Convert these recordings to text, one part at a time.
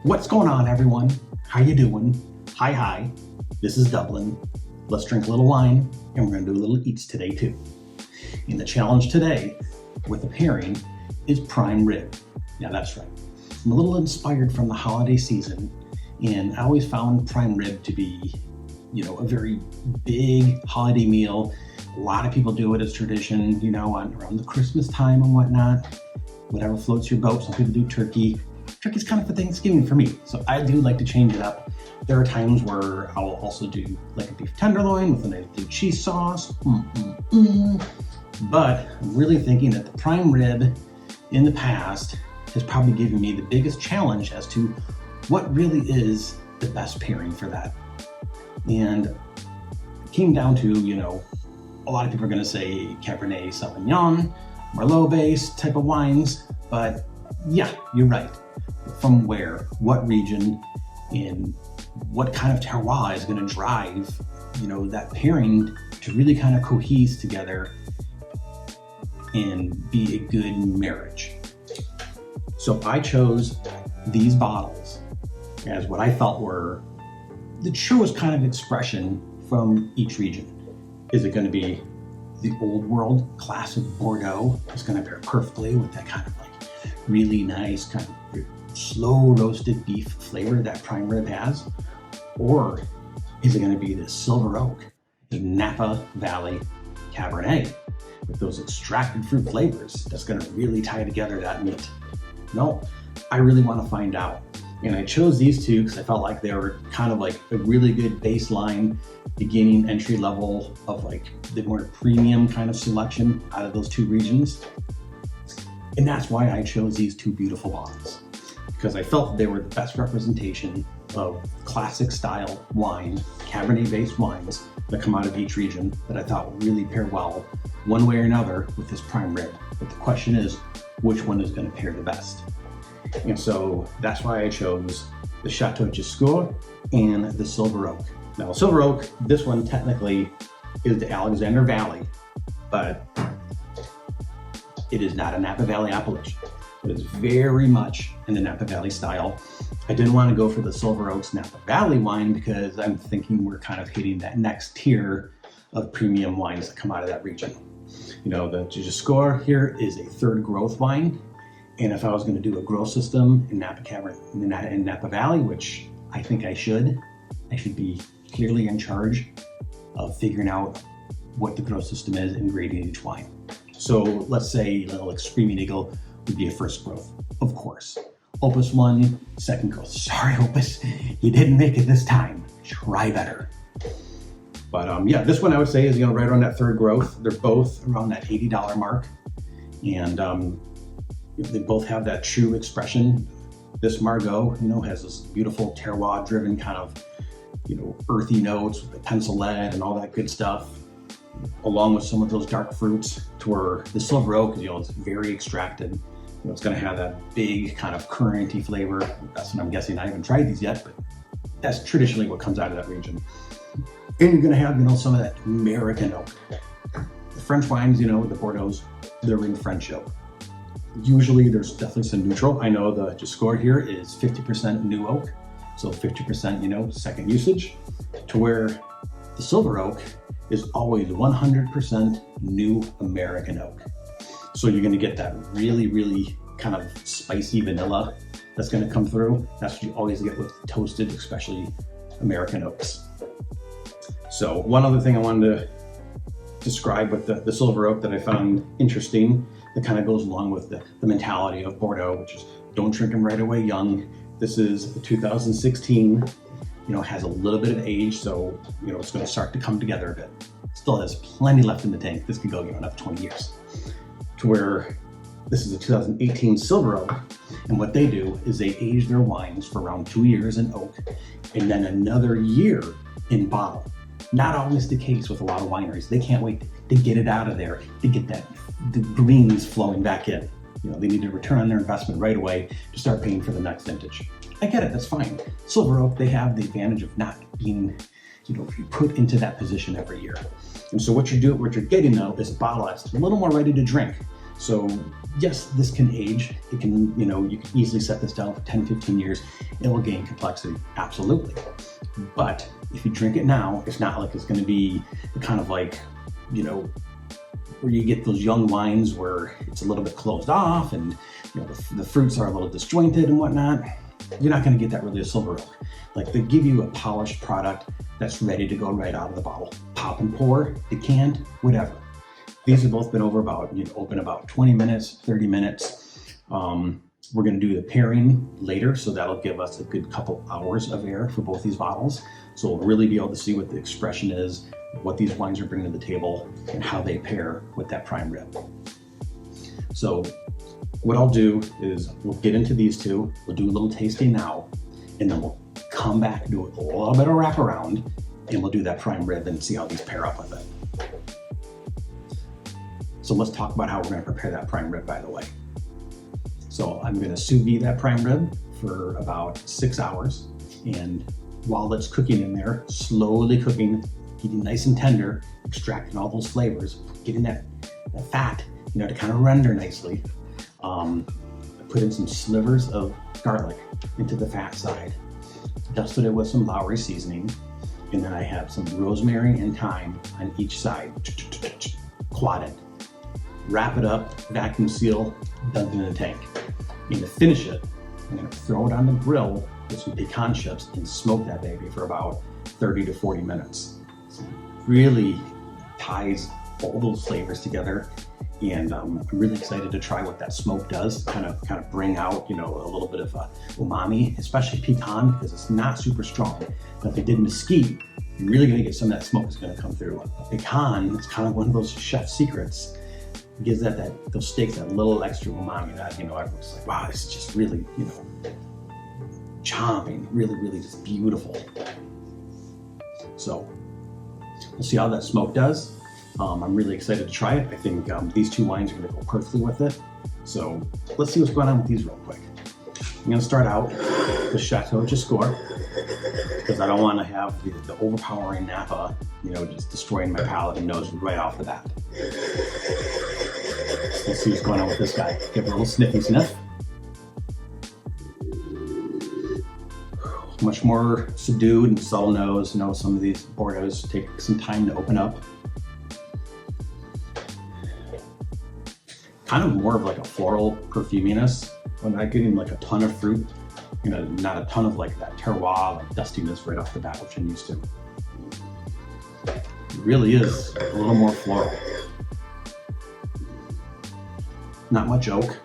What's going on, everyone? How you doing? Hi. This is Dublin. Let's drink a little wine, and we're gonna do a little eats today too. And the challenge today with the pairing is prime rib. Yeah, that's right. I'm a little inspired from the holiday season, and I always found prime rib to be, a very big holiday meal. A lot of people do it as tradition, around the Christmas time and whatnot. Whatever floats your boat. Some people do turkey. Turkey's kind of for Thanksgiving for me, so I do like to change it up. There are times where I'll also do like a beef tenderloin with a nice blue cheese sauce. But I'm really thinking that the prime rib in the past has probably given me the biggest challenge as to what really is the best pairing for that. And it came down to, a lot of people are going to say Cabernet Sauvignon, Merlot-based type of wines, but yeah, you're right. From where, what region, and what kind of terroir is going to drive, that pairing to really kind of cohese together and be a good marriage. So I chose these bottles as what I felt were the truest kind of expression from each region. Is it going to be the old world classic Bordeaux? It's going to pair perfectly with that kind of like really nice kind of slow roasted beef flavor that prime rib has? Or is it going to be the silver oak, the Napa Valley Cabernet with those extracted fruit flavors that's going to really tie together that meat? No, I really want to find out. And I chose these two because I felt like they were kind of like a really good baseline beginning entry level of like the more premium kind of selection out of those two regions. And that's why I chose these two beautiful bottles, because I felt they were the best representation of classic style wine, Cabernet based wines that come out of each region that I thought would really pair well one way or another with this prime rib. But the question is, which one is going to pair the best? And so that's why I chose the Chateau Giscourt and the Silver Oak. Now, Silver Oak, this one technically is the Alexander Valley, but it is not a Napa Valley appellation. It is very much in the Napa Valley style. I didn't want to go for the Silver Oaks Napa Valley wine because I'm thinking we're kind of hitting that next tier of premium wines that come out of that region. The Giscourt here is a third growth wine. And if I was going to do a growth system in Napa Valley, which I think I should be clearly in charge of figuring out what the growth system is and grading each wine. So let's say like Screaming Eagle would be a first growth, of course. Opus 1, second growth. Sorry, Opus, you didn't make it this time. Try better. But this one I would say is right around that third growth. They're both around that $80 mark, and they both have that true expression. This Margaux, has this beautiful terroir-driven kind of, earthy notes with the pencil lead and all that good stuff, along with some of those dark fruits. To where the Silver Oak, is very extracted. It's going to have that big kind of currenty flavor. That's what I'm guessing. I haven't tried these yet, but that's traditionally what comes out of that region. And you're going to have, some of that American oak. The French wines, the Bordeaux, they're in French oak. Usually there's definitely some neutral. I know the Giscourt here is 50% new oak, so 50%, second usage, to where the Silver Oak is always 100% new American oak. So you're going to get that really, really kind of spicy vanilla that's going to come through. That's what you always get with toasted, especially American oaks. So one other thing I wanted to describe with the Silver Oak that I found interesting that kind of goes along with the mentality of Bordeaux, which is don't drink them right away young. This is the 2016, has a little bit of age, so, it's going to start to come together a bit. Still has plenty left in the tank. This could go, another 20 years. To where this is a 2018 Silver Oak, and what they do is they age their wines for around 2 years in oak, and then another year in bottle. Not always the case with a lot of wineries. They can't wait to get it out of there, to get the greens flowing back in. They need to return on their investment right away to start paying for the next vintage. I get it, that's fine. Silver Oak, they have the advantage of not being, put into that position every year. And so what you're getting though is a bottle that's a little more ready to drink. So yes, this can age. It can, you can easily set this down for 10, 15 years. It will gain complexity, absolutely. But if you drink it now, it's not like it's going to be kind of like, where you get those young wines where it's a little bit closed off and the fruits are a little disjointed and whatnot. You're not going to get that really a silver oak. Like, they give you a polished product that's ready to go right out of the bottle. Pop and pour, decant, whatever. These have both been open about 20 minutes, 30 minutes. We're going to do the pairing later, so that'll give us a good couple hours of air for both these bottles. So we'll really be able to see what the expression is, what these wines are bringing to the table, and how they pair with that prime rib. So what I'll do is we'll get into these two, we'll do a little tasting now, and then we'll come back and do a little bit of wraparound, and we'll do that prime rib and see how these pair up with it. So let's talk about how we're going to prepare that prime rib, by the way. So I'm going to sous vide that prime rib for about 6 hours, and while it's cooking in there, slowly cooking, getting nice and tender, extracting all those flavors, getting that fat, to kind of render nicely. I put in some slivers of garlic into the fat side, dusted it with some Lowry seasoning, and then I have some rosemary and thyme on each side, clotted. Wrap it up, vacuum seal, dump it in the tank. And to finish it, I'm going to throw it on the grill with some pecan chips and smoke that baby for about 30 to 40 minutes. So it really ties all those flavors together, and I'm really excited to try what that smoke does. Kind of bring out, a little bit of umami, especially pecan, because it's not super strong. But if they did mesquite, you're really going to get some of that smoke is going to come through. Pecan is kind of one of those chef secrets. It gives those steaks that little extra umami that, everyone's like, wow, this is just really, chomping, really, really just beautiful. So we'll see how that smoke does. I'm really excited to try it. I think these two wines are going to go perfectly with it. So let's see what's going on with these real quick. I'm going to start out with Chateau Giscourt, because I don't want to have the overpowering Napa, just destroying my palate and nose right off the bat. Let's see what's going on with this guy. Give it a little sniffy sniff. Much more subdued and subtle nose. Some of these Bordeaux take some time to open up. Kind of more of like a floral perfuminess. I'm not getting like a ton of fruit, not a ton of like that terroir, like dustiness right off the bat, which I'm used to. It really is a little more floral. Not much oak.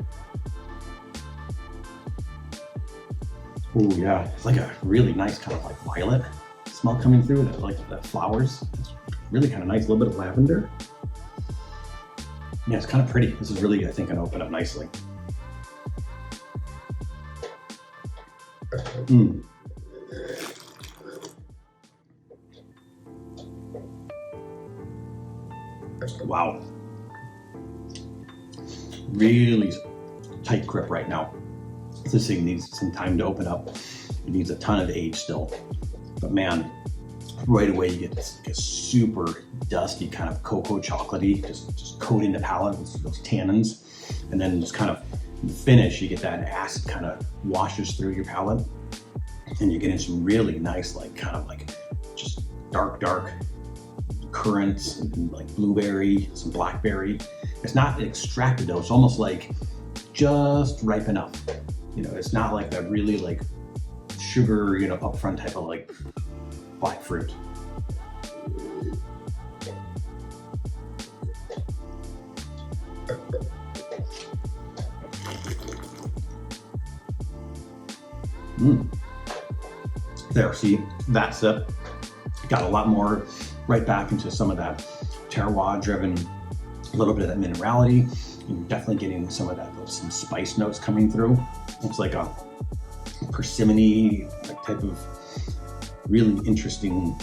Oh yeah, it's like a really nice kind of like violet smell coming through it, like the flowers. It's really kind of nice, a little bit of lavender. Yeah, it's kind of pretty. This is really, I think, gonna open up nicely. Wow. Really tight grip right now. This thing needs some time to open up. It needs a ton of age still. But man, right away you get this super dusty kind of cocoa chocolatey, just coating the palate with those tannins. And then just kind of in the finish, you get that acid kind of washes through your palate. And you're getting some really nice, kind of just dark currants and like blueberry, some blackberry. It's not extracted though. It's almost like just ripe enough. It's not like that really sugar, upfront type of black fruit. There, see, that's it. Got a lot more right back into some of that terroir driven, a little bit of that minerality. You're definitely getting some of that, some spice notes coming through. It's like a persimmon type of really interesting,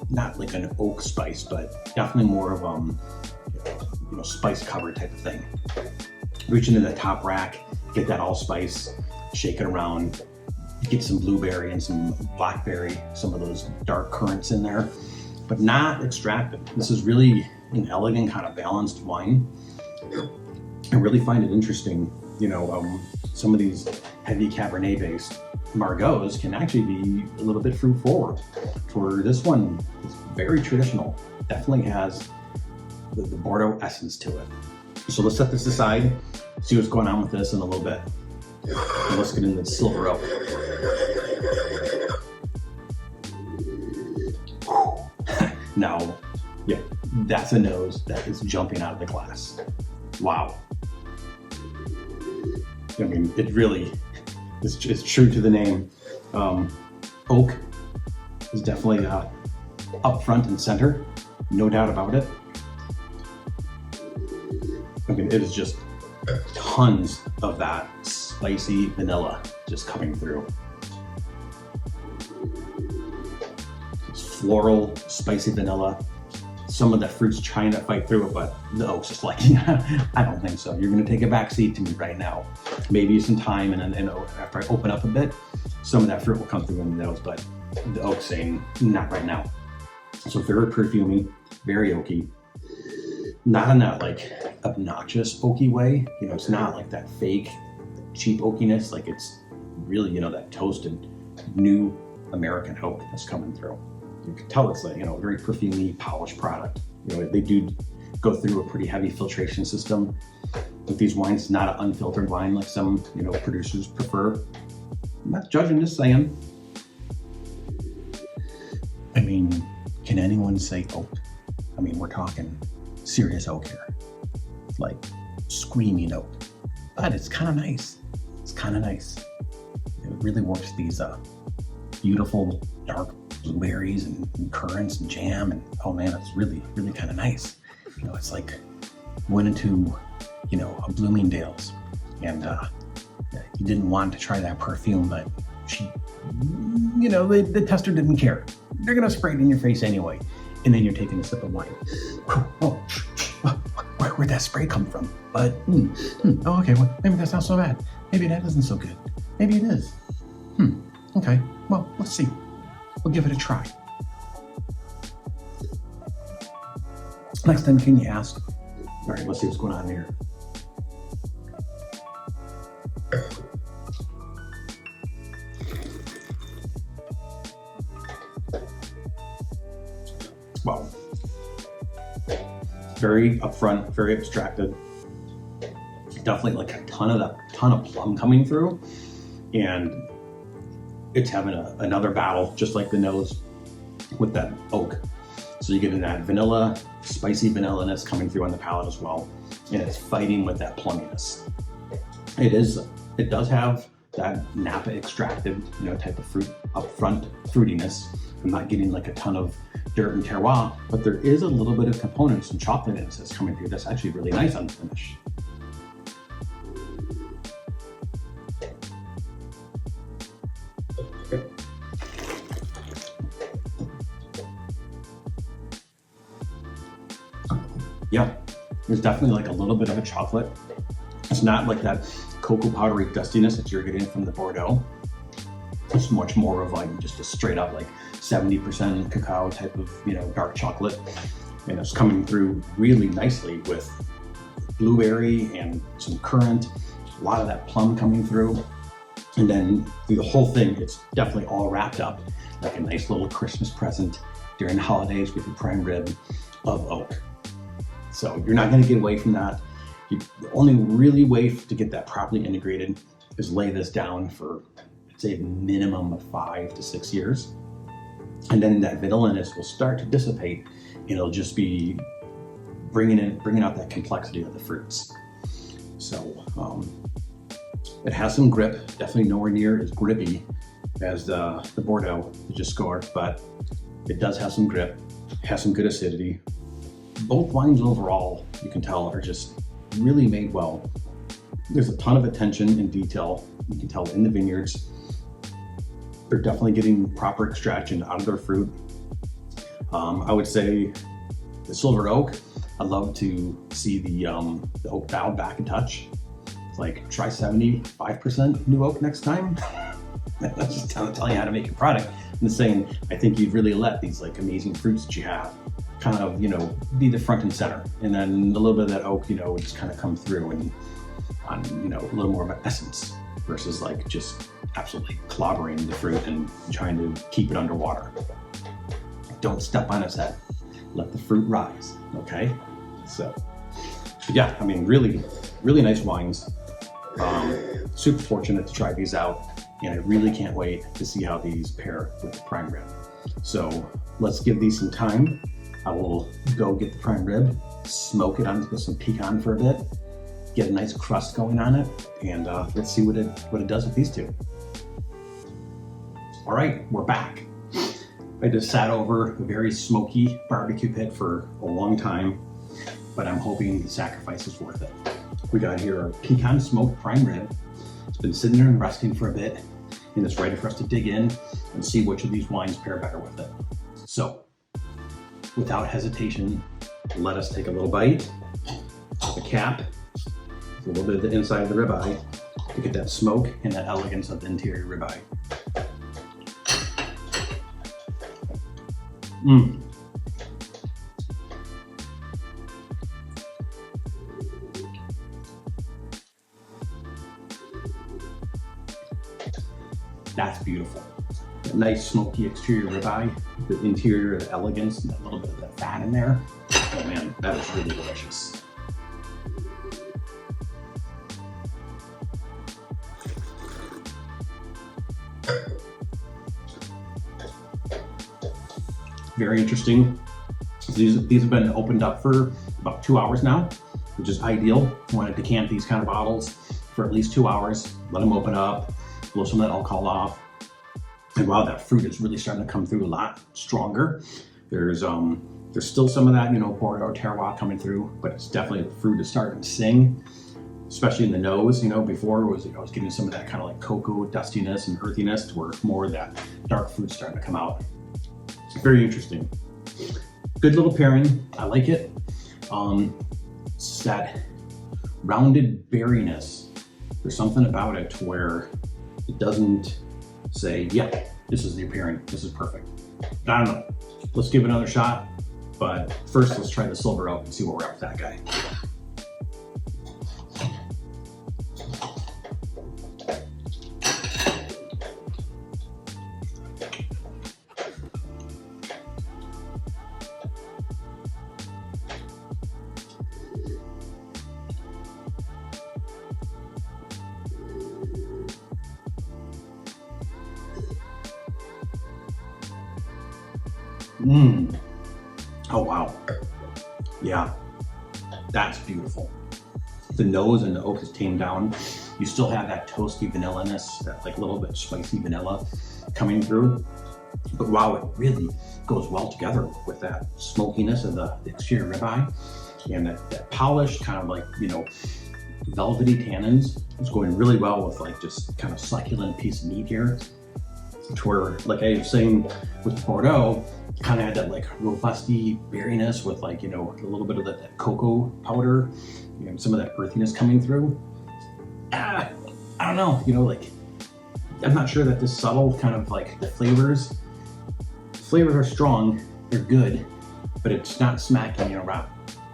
not like an oak spice, but definitely more of spice covered type of thing. Reach into the top rack, get that allspice, shake it around, get some blueberry and some blackberry, some of those dark currants in there, but not extracted. This is really an elegant kind of balanced wine. I really find it interesting, some of these heavy Cabernet based Margaux can actually be a little bit fruit forward. For this one, it's very traditional. Definitely has the Bordeaux essence to it. So let's set this aside, see what's going on with this in a little bit. And let's get into the silver oak. Now, yeah, that's a nose that is jumping out of the glass. Wow. I mean, it really is true to the name. Oak is definitely up front and center, no doubt about it. I mean, it is just tons of that spicy vanilla just coming through. It's floral, spicy vanilla. Some of the fruit's trying to fight through it, but the oak's just like, I don't think so. You're gonna take a back seat to me right now. Maybe some time, and then after I open up a bit, some of that fruit will come through in the nose, but the oak's saying, not right now. So very perfumey, very oaky. Not in that like obnoxious oaky way. It's not like that fake, cheap oakiness. Like it's really, that toasted, new American oak that's coming through. You can tell it's like, very perfumey, polished product. They do go through a pretty heavy filtration system with these wines. It's not an unfiltered wine like some, producers prefer. I'm not judging, just saying. I mean, can anyone say oak? I mean, we're talking serious oak here. Like screaming oak. But it's kind of nice. It's kind of nice. It really works these beautiful dark blueberries and currants and jam, and oh man, it's really, really kind of nice. It's like went into, a Bloomingdale's, and you didn't want to try that perfume, but the tester didn't care. They're gonna spray it in your face anyway, and then you're taking a sip of wine. Where'd that spray come from? But oh, okay, well maybe that's not so bad. Maybe that isn't so good. Maybe it is. Okay, well let's see. We'll give it a try. Next time, can you ask? All right, let's see what's going on here. Wow. Very upfront, very abstracted. Definitely like a ton of plum coming through, and it's having another battle, just like the nose with that oak. So you get in that vanilla, spicy vanilla-ness coming through on the palate as well, and it's fighting with that plumminess. It does have that Napa extracted, type of fruit upfront fruitiness. I'm not getting like a ton of dirt and terroir, but there is a little bit of components and chocolatiness that's coming through. That's actually really nice on the finish. Yeah, there's definitely like a little bit of a chocolate. It's not like that cocoa powdery dustiness that you're getting from the Bordeaux. It's much more of like just a straight up like 70% cacao type of, dark chocolate. And it's coming through really nicely with blueberry and some currant, a lot of that plum coming through. And then through the whole thing, it's definitely all wrapped up like a nice little Christmas present during the holidays with your prime rib of oak. So you're not going to get away from that. The only really way to get that properly integrated is lay this down for, I'd say, a minimum of 5 to 6 years. And then that vanilla-ness will start to dissipate, and it'll just be bringing out that complexity of the fruits. So it has some grip, definitely nowhere near as grippy as the Bordeaux you just scored, but it does have some grip, has some good acidity. Both wines overall, you can tell, are just really made well. There's a ton of attention and detail. You can tell in the vineyards. They're definitely getting proper extraction out of their fruit. I would say the silver oak, I'd love to see the oak dialed back a touch. Like try 75% new oak next time. I'm not just telling you how to make your product. I'm just saying, I think you'd really let these like amazing fruits that you have kind of, be the front and center. And then a little bit of that oak, would just kind of come through and on, a little more of an essence versus like just absolutely clobbering the fruit and trying to keep it underwater. Don't step on its head. Let the fruit rise, okay? So, yeah, I mean, really, really nice wines. Super fortunate to try these out, and I really can't wait to see how these pair with the prime rib. So let's give these some time. I will go get the prime rib, smoke it on with some pecan for a bit, get a nice crust going on it, and let's see what it does with these two. All right, we're back. I just sat over a very smoky barbecue pit for a long time, but I'm hoping the sacrifice is worth it. We got here a pecan smoked prime rib. It's been sitting there and resting for a bit, and it's ready for us to dig in and see which of these wines pair better with it. So, without hesitation, let us take a little bite of the cap, a little bit of the inside of the ribeye to get that smoke and that elegance of the interior ribeye. That's beautiful. A nice smoky exterior ribeye, the interior, the elegance, and a little bit of that fat in there. Oh man, that is really delicious. Very interesting. These have been opened up for about 2 hours now, which is ideal. You want to decant these kind of bottles for at least 2 hours, let them open up, blow some of that alcohol off. And wow, that fruit is really starting to come through a lot stronger. There's still some of that, Bordeaux terroir coming through, but it's definitely the fruit is starting to sing, especially in the nose. Before it was, I was getting some of that kind of like cocoa dustiness and earthiness to where more of that dark fruit starting to come out. It's very interesting. Good little pairing. I like it. It's that rounded berryness. There's something about it where it doesn't say, yeah, this is the pairing. This is perfect. I don't know. Let's give it another shot. But first, let's try the silver oak and see where we're at with that guy. Oh wow. Yeah, that's beautiful. The nose and the oak is tamed down. You still have that toasty vanilla-ness, that like little bit spicy vanilla coming through. But wow, it really goes well together with that smokiness of the exterior ribeye and that polished kind of like, velvety tannins. It's going really well with like just kind of succulent piece of meat here. To where, like I was saying with the Bordeaux, kind of had that like robusty berryness with like, a little bit of that cocoa powder, some of that earthiness coming through. I don't know, like, I'm not sure that this subtle kind of like the flavors are strong, they're good, but it's not smacking you around.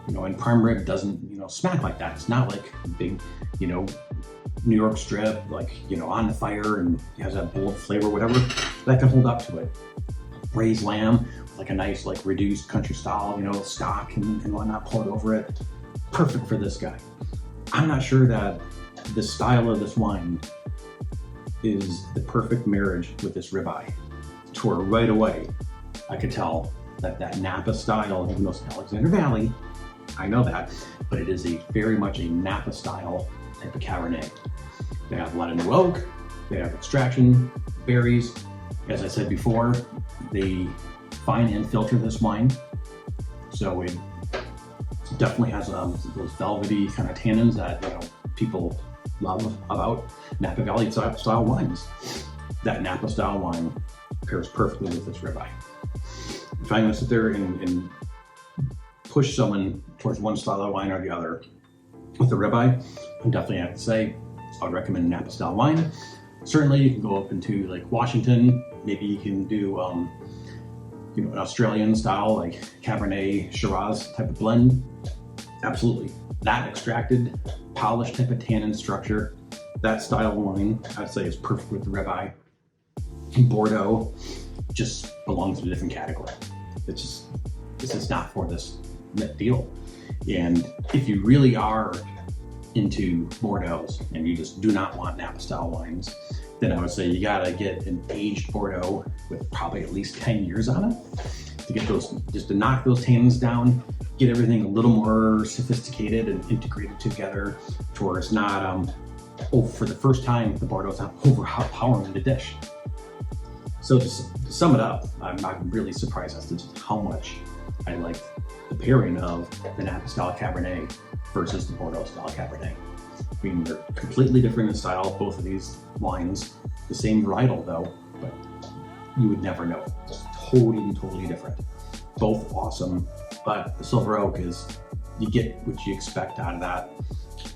And prime rib doesn't, smack like that. It's not like big, New York strip, like, on the fire and has that bold flavor, whatever, that can hold up to it. Braised lamb, like a nice, like reduced country style, stock and whatnot poured over it. Perfect for this guy. I'm not sure that the style of this wine is the perfect marriage with this ribeye. To where right away, I could tell that Napa style, even though it's Alexander Valley, I know that, but it is very much a Napa style type of Cabernet. They have a lot of new oak, they have extraction, berries. As I said before, they fine and filter this wine. So it definitely has those velvety kind of tannins that people love about Napa Valley style wines. That Napa style wine pairs perfectly with this ribeye. If I'm gonna sit there and push someone towards one style of wine or the other with the ribeye, I'm definitely have to say I would recommend Napa style wine. Certainly you can go up into like Washington, maybe you can do an Australian style like Cabernet Shiraz type of blend. Absolutely. That extracted, polished type of tannin structure, that style of wine, I'd say is perfect with the ribeye. Bordeaux just belongs in a different category. This is not for this deal. And if you really are into Bordeaux's and you just do not want Napa style wines, then I would say you gotta get an aged Bordeaux with probably at least 10 years on it to get those, just to knock those tannins down, get everything a little more sophisticated and integrated together to where it's not, for the first time, the Bordeaux's not overpowering the dish. So to sum it up, I'm really surprised as to just how much I like the pairing of the Napa style Cabernet versus the Bordeaux style Cabernet. I mean, they're completely different in style, both of these wines. The same varietal though, but you would never know. It's totally different. Both awesome, but the Silver Oak is, you get what you expect out of that.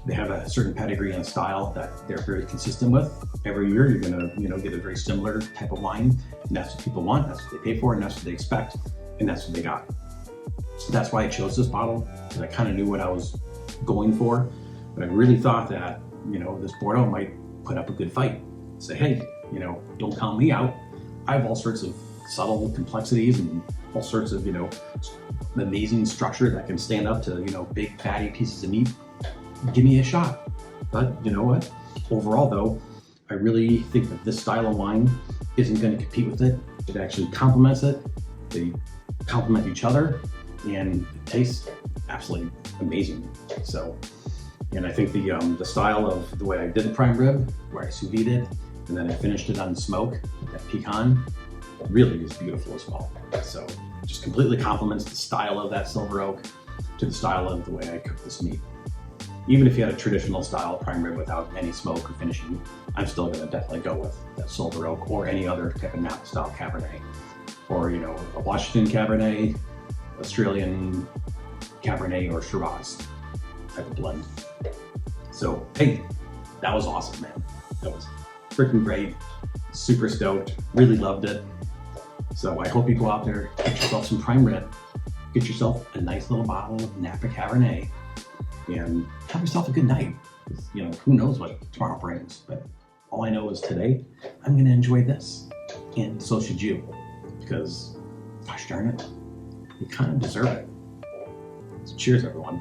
They have a certain pedigree and style that they're very consistent with. Every year you're gonna get a very similar type of wine, and that's what people want, that's what they pay for, and that's what they expect, and that's what they got. So that's why I chose this bottle, because I kind of knew what I was going for, but I really thought that, this Bordeaux might put up a good fight. Say, hey, don't count me out. I have all sorts of subtle complexities and all sorts of, amazing structure that can stand up to, big fatty pieces of meat. Give me a shot. But you know what? Overall though, I really think that this style of wine isn't going to compete with it. It actually complements it. They complement each other, and it tastes absolutely amazing. So, and I think the style of the way I did the prime rib, where I sous vide it, and then I finished it on smoke with that pecan, really is beautiful as well. So, just completely complements the style of that Silver Oak to the style of the way I cook this meat. Even if you had a traditional style prime rib without any smoke or finishing, I'm still going to definitely go with that Silver Oak or any other type of Napa style Cabernet, or a Washington Cabernet, Australian Cabernet, or Shiraz type of blend. So hey, that was awesome, man. That was freaking great. Super stoked. Really loved it. So I hope you go out there, get yourself some prime rib, get yourself a nice little bottle of Napa Cabernet, and have yourself a good night. Who knows what tomorrow brings, but all I know is today, I'm gonna enjoy this, and so should you, because gosh darn it, you kind of deserve it. So cheers, everyone.